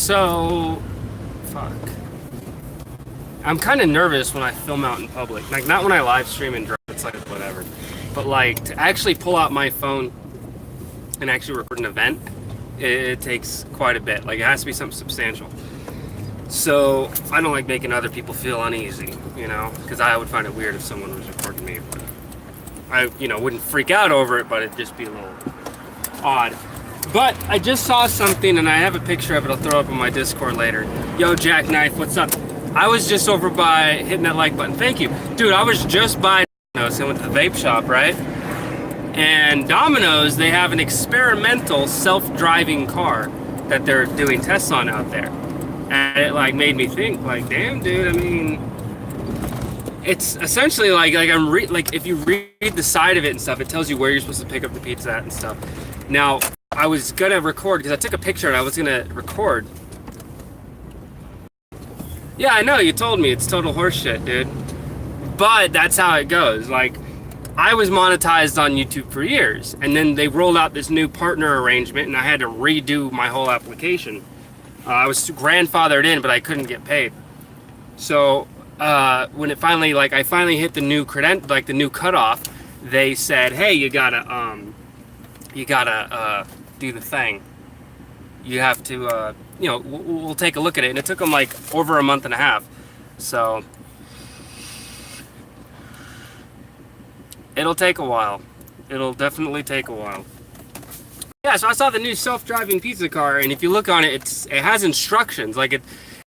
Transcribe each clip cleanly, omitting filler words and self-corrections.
So, fuck. I'm kind of nervous when I film out in public. Like, not when I live stream and drive, it's like whatever. But, like, to actually pull out my phone and actually record an event, it takes quite a bit. Like, it has to be something substantial. So, I don't like making other people feel uneasy, you know? Because I would find it weird if someone was recording me. But I, wouldn't freak out over it, but it'd just be a little odd. But I just saw something, and I have a picture of it. I'll throw up on my Discord later. Yo, Jackknife, what's up? I was just over by hitting that like button. Thank you. Dude, I was just by Domino's and went to the vape shop, right? And Domino's, they have an experimental self-driving car that they're doing tests on out there. And it like made me think, like, damn, dude, I mean, it's essentially like if you read the side of it and stuff, it tells you where you're supposed to pick up the pizza at and stuff. Now, I was gonna record because I took a picture and I was gonna record. Yeah, I know, you told me it's total horseshit, dude. But that's how it goes. Like, I was monetized on YouTube for years, and then they rolled out this new partner arrangement, and I had to redo my whole application. I was grandfathered in, but I couldn't get paid. So when it finally, like, I finally hit the new the new cutoff, they said, hey, you gotta do the thing. You have to, we'll take a look at it. And it took them like over a month and a half. So it'll take a while. It'll definitely take a while. Yeah, so I saw the new self-driving pizza car, and if you look on it, it has instructions. Like, it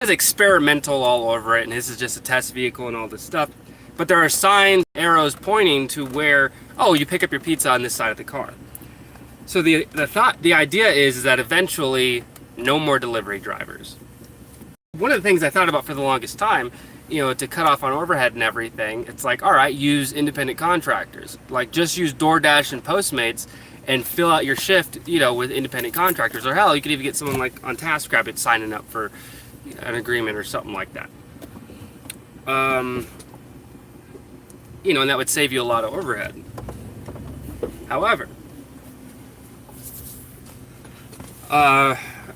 has experimental all over it, and this is just a test vehicle and all this stuff. But there are signs, arrows pointing to where, oh, you pick up your pizza on this side of the car. So the idea is that eventually, no more delivery drivers. One of the things I thought about for the longest time, to cut off on overhead and everything, it's like, all right, use independent contractors. Like, just use DoorDash and Postmates and fill out your shift, with independent contractors. Or hell, you could even get someone like on TaskRabbit signing up for an agreement or something like that. And that would save you a lot of overhead. However,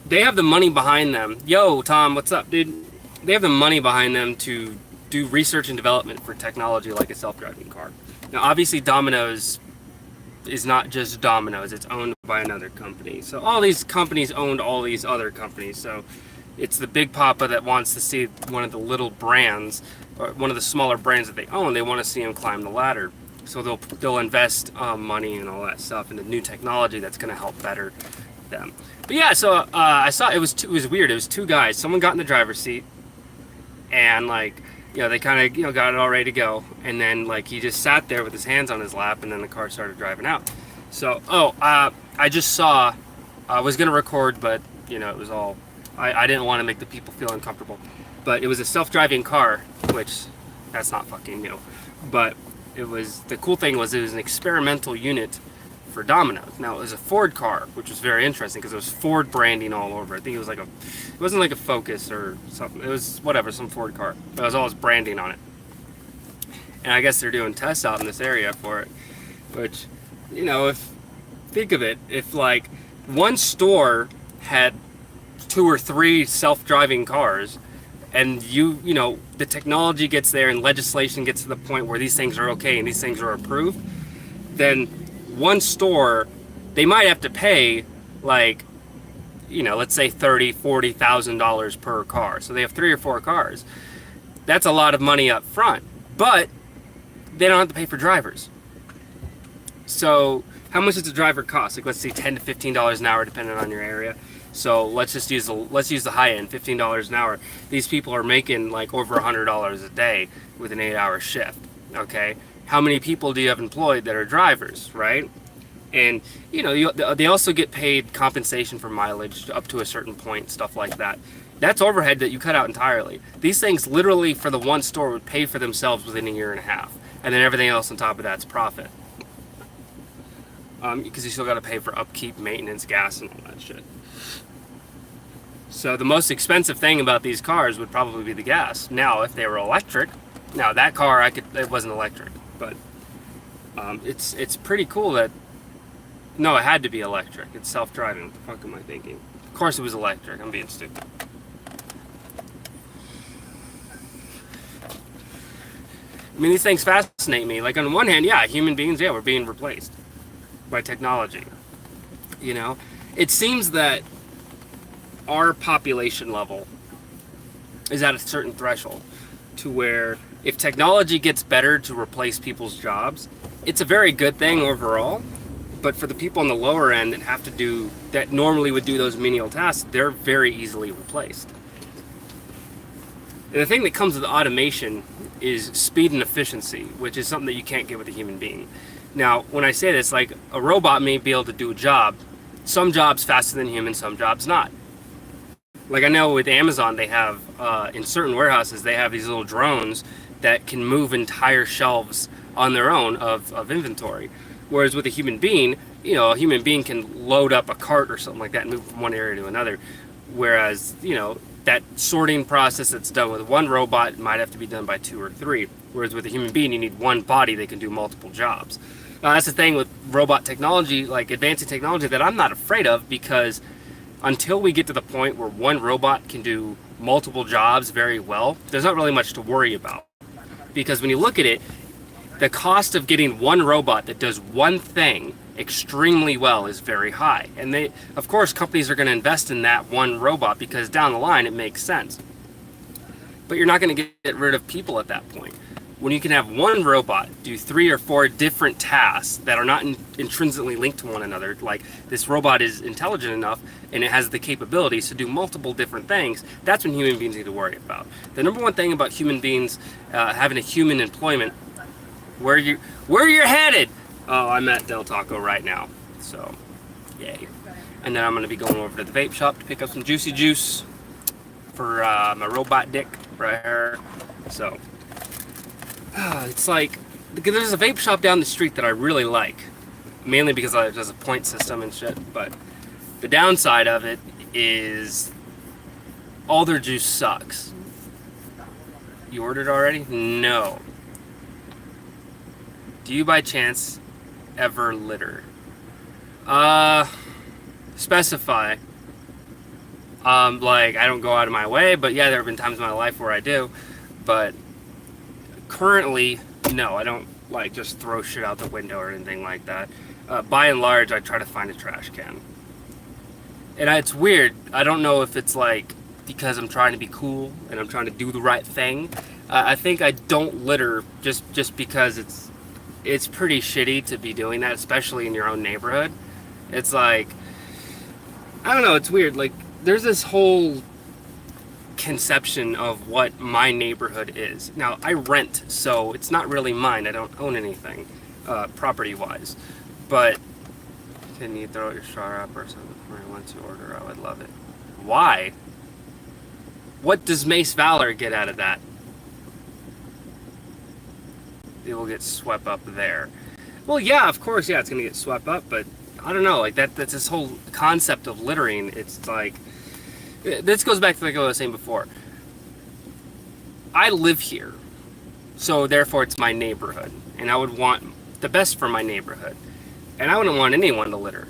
they have the money behind them. Yo, Tom, what's up, dude? They have the money behind them to do research and development for technology like a self-driving car. Now, obviously, Domino's is not just Domino's. It's owned by another company. So all these companies owned all these other companies. So it's the big papa that wants to see one of the little brands, or one of the smaller brands that they own. They want to see them climb the ladder. So they'll invest money and all that stuff into new technology that's going to help better them. But yeah, so I saw it was weird. It was two guys. Someone got in the driver's seat, and like, they kind of got it all ready to go, and then like he just sat there with his hands on his lap, and then the car started driving out. So I just saw, I was gonna record, but it was all, I didn't want to make the people feel uncomfortable. But it was a self-driving car, which that's not fucking new. But the cool thing was it was an experimental unit for Domino's. Now, it was a Ford car, which was very interesting because it was Ford branding all over. I think it was like it wasn't like a Focus or something. It was whatever, some Ford car. But it was all this branding on it. And I guess they're doing tests out in this area for it. Which, think of it, if like one store had 2 or 3 self-driving cars, and the technology gets there and legislation gets to the point where these things are okay and these things are approved, then one store, they might have to pay like, let's say $30,000-$40,000 per car. So they have 3 or 4 cars. That's a lot of money up front, but they don't have to pay for drivers. So how much does a driver cost? Like, let's say $10 to $15 an hour, depending on your area. So let's use the high end, $15 an hour. These people are making like over $100 a day with an 8-hour shift. Okay. How many people do you have employed that are drivers, right? And, they also get paid compensation for mileage up to a certain point, stuff like that. That's overhead that you cut out entirely. These things literally for the one store would pay for themselves within a year and a half. And then everything else on top of that's profit. Because you still got to pay for upkeep, maintenance, gas, and all that shit. So the most expensive thing about these cars would probably be the gas. Now, if they were electric, now that car, it wasn't electric. But it's pretty cool that, no, it had to be electric. It's self-driving. What the fuck am I thinking? Of course it was electric. I'm being stupid. I mean, these things fascinate me. Like on one hand, yeah, human beings, yeah, we're being replaced by technology. You know, it seems that our population level is at a certain threshold to where if technology gets better to replace people's jobs, it's a very good thing overall. But for the people on the lower end that have to do that normally would do those menial tasks, they're very easily replaced. And the thing that comes with automation is speed and efficiency, which is something that you can't get with a human being. Now, when I say this, like a robot may be able to do a job, some jobs faster than humans, some jobs not. Like I know with Amazon, they have in certain warehouses they have these little drones that can move entire shelves on their own of inventory. Whereas with a human being, you know, a human being can load up a cart or something like that and move from one area to another. Whereas, you know, that sorting process that's done with one robot might have to be done by two or three. Whereas with a human being, you need one body that can do multiple jobs. That's the thing with robot technology, like advancing technology, that I'm not afraid of, because until we get to the point where one robot can do multiple jobs very well, there's not really much to worry about. Because when you look at it, the cost of getting one robot that does one thing extremely well is very high. And they, of course, companies are going to invest in that one robot because down the line it makes sense. But you're not going to get rid of people at that point. When you can have one robot do 3 or 4 different tasks that are not intrinsically linked to one another, like this robot is intelligent enough and it has the capabilities to do multiple different things, that's when human beings need to worry about. The number one thing about human beings having a human employment, where you're headed? Oh, I'm at Del Taco right now, so yay. And then I'm going to be going over to the vape shop to pick up some Juicy Juice for my robot dick right here. So it's like, there's a vape shop down the street that I really like, mainly because there's a point system and shit, but the downside of it is all their juice sucks. You ordered already? No. Do you by chance ever litter? Specify. Like, I don't go out of my way, but yeah, there have been times in my life where I do, but currently, no, I don't like just throw shit out the window or anything like that. By and large, I try to find a trash can. And it's weird. I don't know if it's like because I'm trying to be cool and I'm trying to do the right thing. I think I don't litter just because it's pretty shitty to be doing that, especially in your own neighborhood. It's like, I don't know, it's weird. Like, there's this whole conception of what my neighborhood is. Now, I rent, so it's not really mine. I don't own anything, property-wise. But can you throw your straw up or something for me once you order? I would love it. Why? What does Mace Valor get out of that? It will get swept up there. Well, yeah, of course, yeah, it's gonna get swept up, but I don't know, like that's this whole concept of littering. It's like, this goes back to like I was saying before. I live here, so therefore it's my neighborhood, and I would want the best for my neighborhood, and I wouldn't want anyone to litter.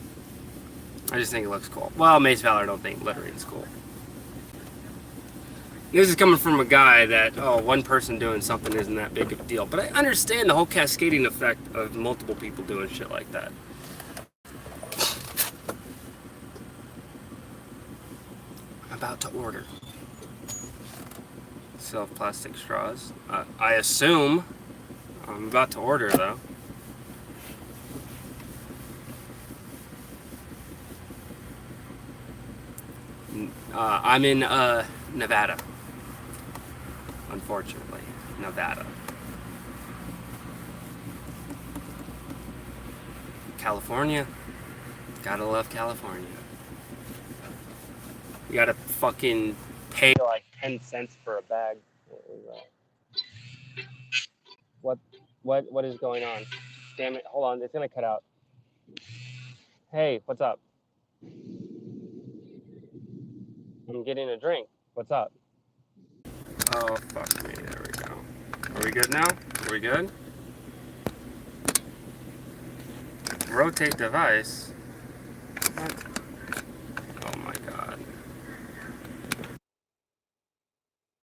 I just think it looks cool. Well, Mace Valor don't think littering is cool. This is coming from a guy that, oh, one person doing something isn't that big of a deal. But I understand the whole cascading effect of multiple people doing shit like that. I'm about to order. Self-plastic straws. I assume. I'm about to order, though. I'm in Nevada. Unfortunately, Nevada. California. Gotta love California. You gotta fucking pay like 10 cents for a bag. What is going on? Damn it, hold on, it's gonna cut out. Hey, what's up? I'm getting a drink. What's up? Oh, fuck me. There we go. Are we good now? Are we good? Rotate device.